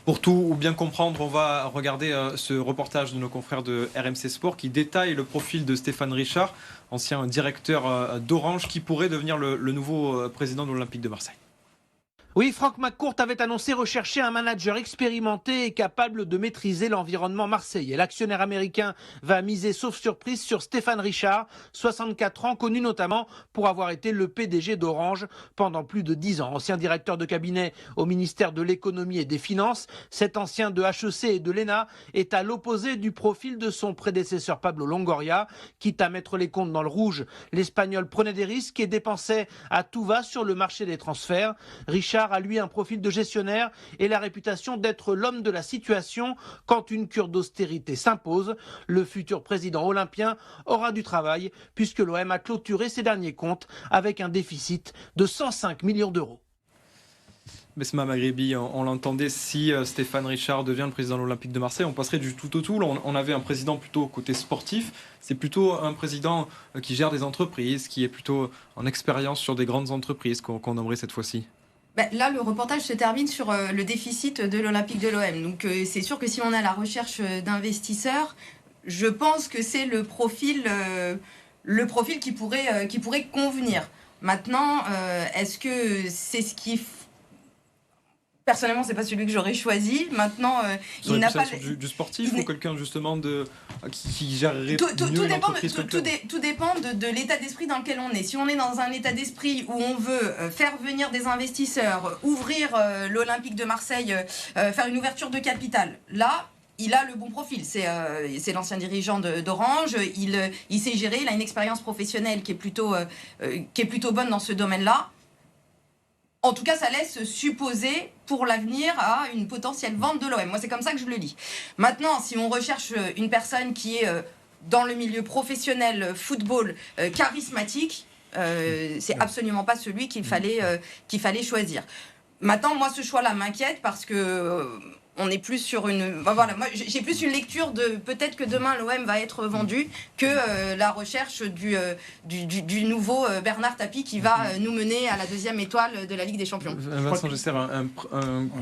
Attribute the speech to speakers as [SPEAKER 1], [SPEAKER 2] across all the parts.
[SPEAKER 1] Pour tout bien comprendre, on va regarder ce reportage de nos confrères de RMC Sport qui détaille le profil de Stéphane Richard, ancien directeur d'Orange, qui pourrait devenir le nouveau président de l'Olympique de Marseille.
[SPEAKER 2] Oui, Franck McCourt avait annoncé rechercher un manager expérimenté et capable de maîtriser l'environnement marseillais. L'actionnaire américain va miser, sauf surprise, sur Stéphane Richard, 64 ans, connu notamment pour avoir été le PDG d'Orange pendant plus de 10 ans. Ancien directeur de cabinet au ministère de l'économie et des finances, cet ancien de HEC et de l'ENA est à l'opposé du profil de son prédécesseur Pablo Longoria. Quitte à mettre les comptes dans le rouge, l'Espagnol prenait des risques et dépensait à tout va sur le marché des transferts. Richard a lui un profil de gestionnaire et la réputation d'être l'homme de la situation quand une cure d'austérité s'impose. Le futur président olympien aura du travail puisque l'OM a clôturé ses derniers comptes avec un déficit de 105 millions d'euros.
[SPEAKER 1] Besma Maghribi, on l'entendait, si Stéphane Richard devient le président de l'Olympique de Marseille, on passerait du tout au tout. On avait un président plutôt côté sportif, c'est plutôt un président qui gère des entreprises, qui est plutôt en expérience sur des grandes entreprises qu'on nommerait cette fois-ci.
[SPEAKER 3] Là, le reportage se termine sur le déficit de l'Olympique de l'OM. Donc, c'est sûr que si on est à la recherche d'investisseurs, je pense que c'est le profil qui pourrait convenir. Maintenant, est-ce que c'est ce qui... Personnellement, c'est pas celui que j'aurais choisi. Maintenant, il n'a pas
[SPEAKER 1] du sportif ou quelqu'un justement qui gérerait
[SPEAKER 3] tout
[SPEAKER 1] mieux
[SPEAKER 3] dépend,
[SPEAKER 1] l'entreprise que
[SPEAKER 3] tout dépend de l'état d'esprit dans lequel on est. Si on est dans un état d'esprit où on veut faire venir des investisseurs, ouvrir l'Olympique de Marseille, faire une ouverture de capital, là, il a le bon profil. C'est l'ancien dirigeant d'Orange. Il sait gérer. Il a une expérience professionnelle qui est plutôt bonne dans ce domaine-là. En tout cas, ça laisse supposer pour l'avenir à une potentielle vente de l'OM. Moi, c'est comme ça que je le lis. Maintenant, si on recherche une personne qui est dans le milieu professionnel, football, charismatique, c'est absolument pas celui qu'il fallait choisir. Maintenant, moi, ce choix-là m'inquiète parce que... on est plus sur une... voilà, moi, j'ai plus une lecture de peut-être que demain l'OM va être vendu que la recherche du nouveau Bernard Tapie qui va nous mener à la 2e étoile de la Ligue des Champions.
[SPEAKER 1] Vincent Gesser,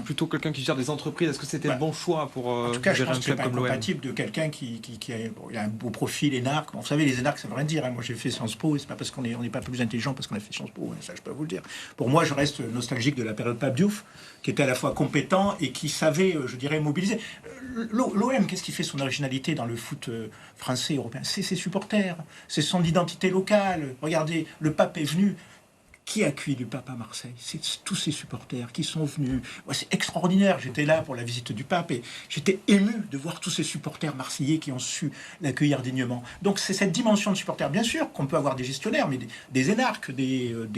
[SPEAKER 1] plutôt quelqu'un qui gère des entreprises, est-ce que c'était le bon choix pour
[SPEAKER 4] en tout cas,
[SPEAKER 1] gérer un club comme l'OM?
[SPEAKER 4] Je pense que c'est pas incompatible de quelqu'un qui a, il a un beau profil énarque. Bon, vous savez, les énarques, ça veut rien dire. Hein. Moi, j'ai fait Sciences Po, et c'est pas parce qu'on n'est pas plus intelligent parce qu'on a fait Sciences Po. Hein. Ça, je peux vous le dire. Pour moi, je reste nostalgique de la période Pape Diouf, qui était à la fois compétent et qui savait, je dirais, mobiliser. L'OM, qu'est-ce qui fait son originalité dans le foot français, européen? C'est ses supporters, c'est son identité locale. Regardez, le pape est venu. Qui a accueilli le pape à Marseille? C'est tous ses supporters qui sont venus. Ouais, c'est extraordinaire. J'étais là pour la visite du pape et j'étais ému de voir tous ces supporters marseillais qui ont su l'accueillir dignement. Donc c'est cette dimension de supporters. Bien sûr qu'on peut avoir des gestionnaires, mais des énarques,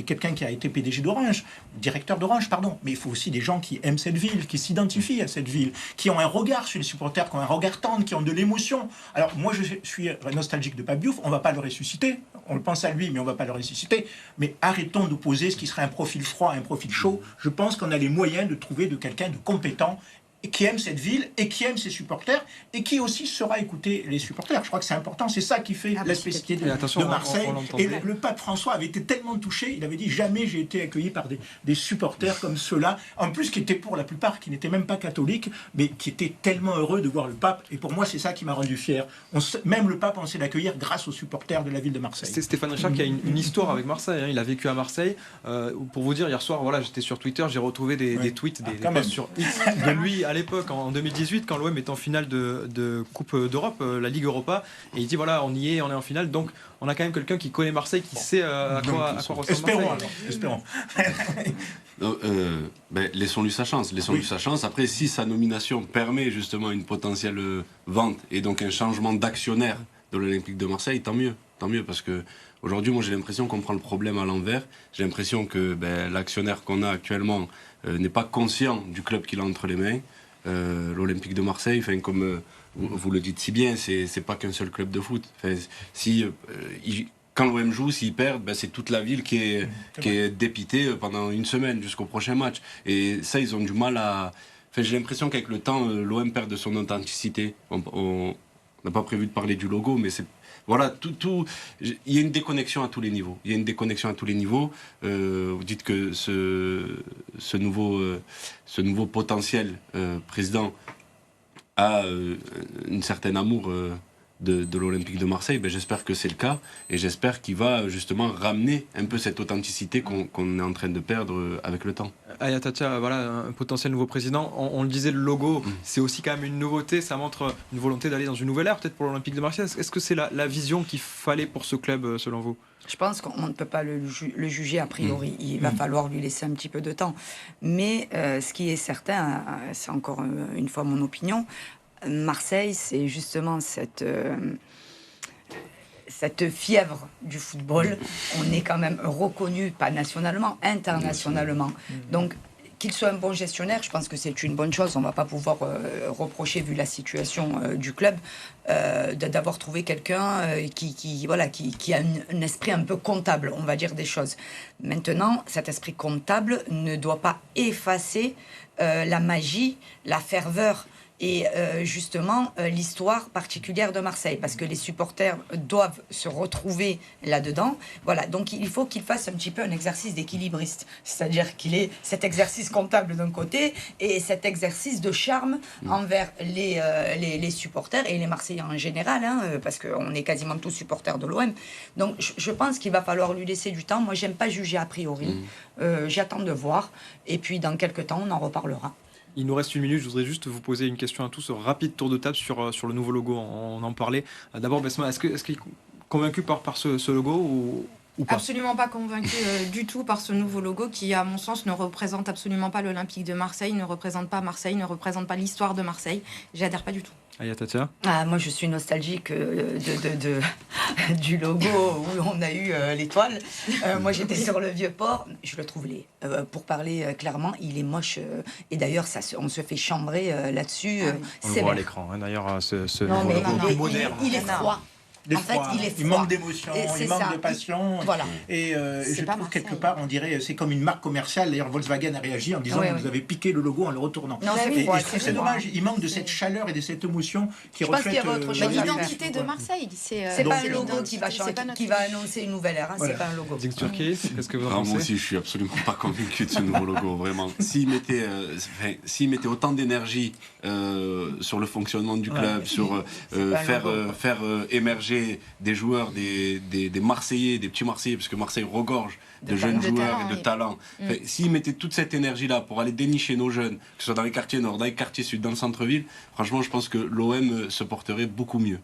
[SPEAKER 4] quelqu'un qui a été PDG d'Orange, directeur d'Orange, pardon. Mais il faut aussi des gens qui aiment cette ville, qui s'identifient à cette ville, qui ont un regard sur les supporters, qui ont un regard tendre, qui ont de l'émotion. Alors moi, je suis nostalgique de Pape Diouf. On ne va pas le ressusciter. On le pense à lui, mais on ne va pas le ressusciter. Mais arrêtons de poser ce qui serait un profil froid, un profil chaud. Je pense qu'on a les moyens de trouver de quelqu'un de compétent et qui aime cette ville et qui aime ses supporters et qui aussi saura écouter les supporters. Je crois que c'est important, c'est ça qui fait la spécificité de Marseille. Et le pape François avait été tellement touché, il avait dit jamais j'ai été accueilli par des supporters comme ceux-là, en plus qui étaient pour la plupart, qui n'étaient même pas catholiques, mais qui étaient tellement heureux de voir le pape. Et pour moi, c'est ça qui m'a rendu fier. Même le pape, on sait l'accueillir grâce aux supporters de la ville de Marseille.
[SPEAKER 1] C'est Stéphane Richard qui a une histoire avec Marseille. Hein. Il a vécu à Marseille. Pour vous dire, hier soir, voilà, j'étais sur Twitter, j'ai retrouvé des tweets, des posts sur X de lui à l'époque, en 2018, quand l'OM est en finale de Coupe d'Europe, la Ligue Europa, et il dit voilà, on y est, on est en finale, donc on a quand même quelqu'un qui connaît Marseille, qui sait à quoi ressemble Marseille.
[SPEAKER 4] Espérons.
[SPEAKER 5] Laissons-lui sa chance. Laissons-lui sa chance. Après, si sa nomination permet justement une potentielle vente et donc un changement d'actionnaire de l'Olympique de Marseille, tant mieux. Tant mieux, parce que aujourd'hui, moi, j'ai l'impression qu'on prend le problème à l'envers. J'ai l'impression que l'actionnaire qu'on a actuellement n'est pas conscient du club qu'il a entre les mains. L'Olympique de Marseille, comme vous le dites si bien, c'est pas qu'un seul club de foot. Quand l'OM joue, s'ils perdent, c'est toute la ville qui est dépitée pendant une semaine jusqu'au prochain match. Et ça, ils ont du mal à... j'ai l'impression qu'avec le temps, l'OM perd de son authenticité. On n'a pas prévu de parler du logo, mais c'est... Voilà, il y a une déconnexion à tous les niveaux. Il y a une déconnexion à tous les niveaux. Vous dites que ce nouveau potentiel président a une certaine amour de l'Olympique de Marseille. Ben, j'espère que c'est le cas et j'espère qu'il va justement ramener un peu cette authenticité qu'on est en train de perdre avec le temps.
[SPEAKER 1] Aya Tatia, voilà, un potentiel nouveau président. On le disait, le logo, c'est aussi quand même une nouveauté. Ça montre une volonté d'aller dans une nouvelle ère, peut-être pour l'Olympique de Marseille. Est-ce que c'est la vision qu'il fallait pour ce club, selon vous?
[SPEAKER 6] Je pense qu'on ne peut pas le juger a priori. Il va falloir lui laisser un petit peu de temps. Mais ce qui est certain, c'est encore une fois mon opinion, Marseille, c'est justement cette fièvre du football. On est quand même reconnu, pas nationalement, internationalement. Donc, qu'il soit un bon gestionnaire, je pense que c'est une bonne chose. On ne va pas pouvoir reprocher, vu la situation du club, d'avoir trouvé quelqu'un qui a un esprit un peu comptable, on va dire des choses. Maintenant, cet esprit comptable ne doit pas effacer la magie, la ferveur et justement l'histoire particulière de Marseille, parce que les supporters doivent se retrouver là-dedans. Voilà, donc il faut qu'il fasse un petit peu un exercice d'équilibriste, c'est-à-dire qu'il ait cet exercice comptable d'un côté et cet exercice de charme envers les supporters et les Marseillais en général, parce qu'on est quasiment tous supporters de l'OM. Donc je pense qu'il va falloir lui laisser du temps. Moi, j'aime pas juger a priori. J'attends de voir, et puis dans quelques temps, on en reparlera.
[SPEAKER 1] Il nous reste une minute, je voudrais juste vous poser une question à tous, rapide tour de table sur le nouveau logo, on en parlait. D'abord, Besma, est-ce qu'il est convaincu par ce logo ou pas?
[SPEAKER 3] Absolument pas convaincu du tout par ce nouveau logo qui, à mon sens, ne représente absolument pas l'Olympique de Marseille, ne représente pas Marseille, ne représente pas l'histoire de Marseille. J'adhère pas du tout.
[SPEAKER 1] Aya Tatia?
[SPEAKER 6] Moi, je suis nostalgique du logo où on a eu l'étoile. Moi, j'étais sur le Vieux-Port. Je le trouve pour parler clairement, il est moche. Et d'ailleurs, on se fait chambrer là-dessus.
[SPEAKER 1] On le voit à l'écran, d'ailleurs, ce
[SPEAKER 6] non,
[SPEAKER 1] nouveau logo.
[SPEAKER 6] il est froid. En fait, il est froid.
[SPEAKER 4] Il manque d'émotion, il manque de passion.
[SPEAKER 6] Voilà.
[SPEAKER 4] Et je trouve quelque part, on dirait, c'est comme une marque commerciale. D'ailleurs, Volkswagen a réagi en disant vous avez piqué le logo en le retournant.
[SPEAKER 6] Non,
[SPEAKER 4] et je trouve c'est dommage. Il manque de cette chaleur et de cette émotion qui reflète
[SPEAKER 3] l'identité de Marseille.
[SPEAKER 6] C'est pas un logo qui va annoncer une nouvelle ère. C'est pas un logo.
[SPEAKER 1] Qu'est-ce que vous en pensez?
[SPEAKER 5] Moi aussi, je suis absolument pas convaincu de ce nouveau logo, vraiment. S'il mettait autant d'énergie sur le fonctionnement du club, sur faire émerger des joueurs, des Marseillais, des petits Marseillais, parce que Marseille regorge de jeunes joueurs et de talents. S'ils mettaient toute cette énergie-là pour aller dénicher nos jeunes, que ce soit dans les quartiers nord, dans les quartiers sud, dans le centre-ville, franchement, je pense que l'OM se porterait beaucoup mieux.